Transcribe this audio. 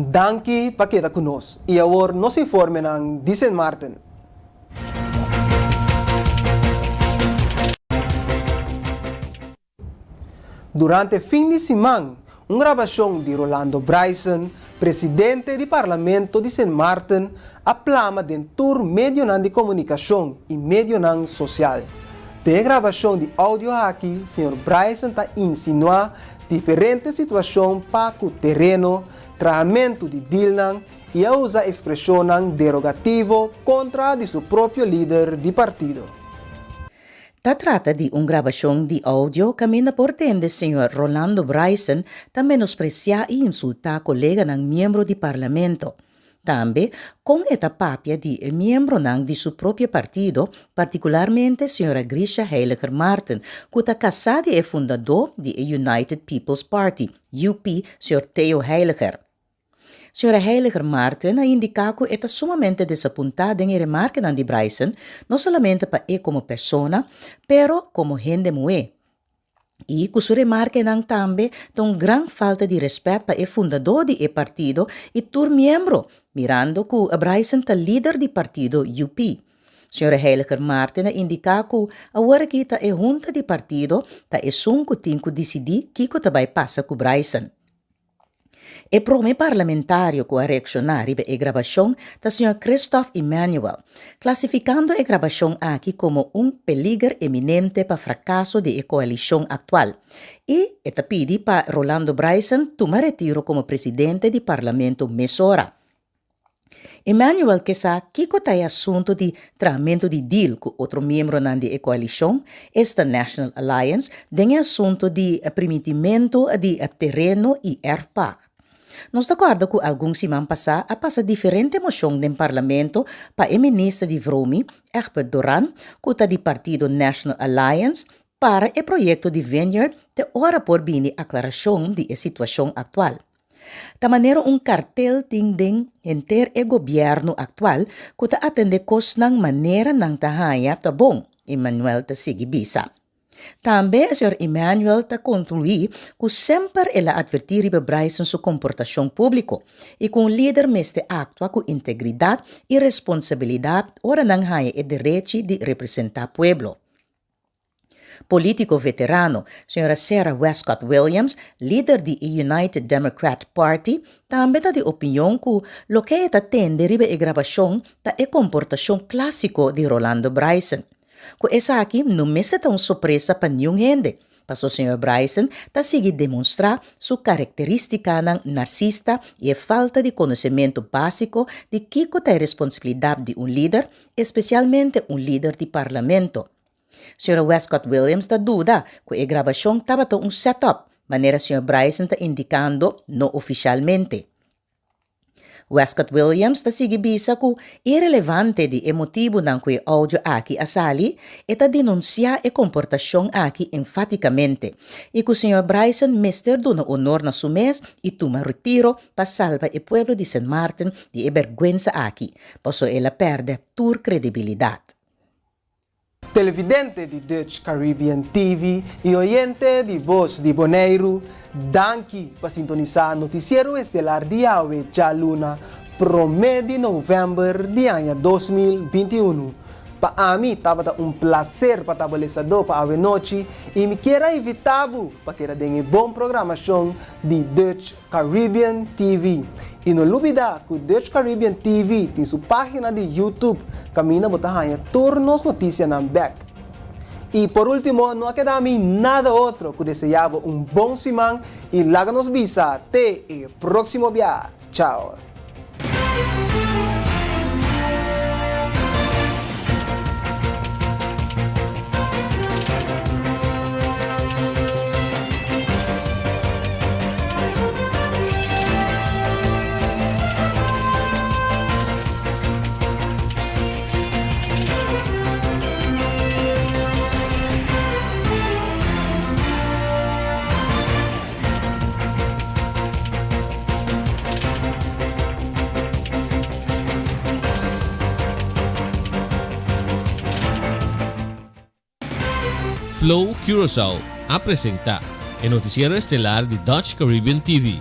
danke pa kita conosco e agora nos informe ng Dicen Martin. Durante fim de semana, uma gravação de Rolando Bryson, presidente do Parlamento de San Martin, aplama dentro meio de comunicação e meio social. De gravação de áudio aqui, Sr. Bryson está insinuando diferentes situações para o terreno, tratamento de Dylan e a usa expressão derogativo contra de seu próprio líder de partido. Ta trata di un gravación di audio que me portende Sr. Rolando Bryson ta menosprecia e insulta colega ng miyembro di parlamento. Tambe, con eta papia di miyembro ng di su proprio partido, particolarmente Sra. Grisha Heiliger Martin, kuta kasadi e fundador di United People's Party, UP, Sr. Theo Heiliger. Sra. Heiliger Martin ha indicado que está sumamente desapuntada en remarque de Bryson, no solamente para él como persona, pero como gente mujer. E que su remarque nang tambe ton gran falta de respeto para el fundador de el partido y tur miembro, mirando que Bryson ta líder de partido UP. Sra. Heiliger Martin ha indicado que agora que ta e junta de partido ta e sunco tinco decidi kiko ta vai passa com Bryson. E prome parlamentario com a reaccionar e gravação da Sr. Christoph Emmanuel, classificando a gravação aqui como peligro eminente para fracasso da coalição atual. E esta pede para Rolando Bryson tomar retiro como presidente do parlamento mesora. Emmanuel que sa kiko tay assunto de tratamento de deal com outro membro da coalição, esta National Alliance, tem assunto de permitimento de terreno e erfpag. Nós acorda que alguns semanas passadas a passar diferente moção no parlamento para o ministro de Vromi, Egbert Doran, que está do partido National Alliance, para o projeto de Vineyard, de hora por bini aclaração da situação atual. Da maneira cartel ting enter o governo atual que está atende cos ng maneira ng tahaya ta bom, Emmanuel ta sige bisa. Também o Sr. Emmanuel ta concluí que sempre ela advertir para Bryson sua comportação público e com o líder meste actua com integridade e responsabilidade ora nang haya e direito de representar pueblo. Político veterano, Sra. Sarah Westcott Williams, líder do United Democrat Party, também está de opinião que o que está tendo riba e gravação ta e comportação clássico de Rolando Bryson. Que essa aqui não me é tão surpresa para nenhum gente. Mas o Sr. Bryson está seguindo demonstrar sua característica narcisista e a falta de conhecimento básico de que é a responsabilidade de líder, especialmente líder de parlamento. Sra. Westcott Williams está dúvida que a gravação estava setup, maneira Sr. Bryson está indicando não oficialmente. Westcott Williams está sigibisa que irrelevante de emotivo ng que audio aqui asali eta denuncia e comportação aqui enfaticamente e que o Sr. Bryson mister dona honor na sumes e toma retiro para salvar o pueblo de San Martin de vergüenza aqui, posso ela perde tur credibilidade. Televidente de Dutch Caribbean TV e oyente de Voz de Bonaire, danke para sintonizar Noticiero Estelar de Yahweh Jaluna, promedio de novembro de ano 2021. Para mim, estava prazer para estar para a noite e me quero invitar para que tenha boa programação de Dutch Caribbean TV. E não olvida que Dutch Caribbean TV tem sua página de YouTube, camina botar turnos notícias na back. E por último, não queda nada outro que desejar bom semana e logo nos visa até o próximo dia. Tchau. Flow Curaçao apresenta el noticiero estelar de Dutch Caribbean TV.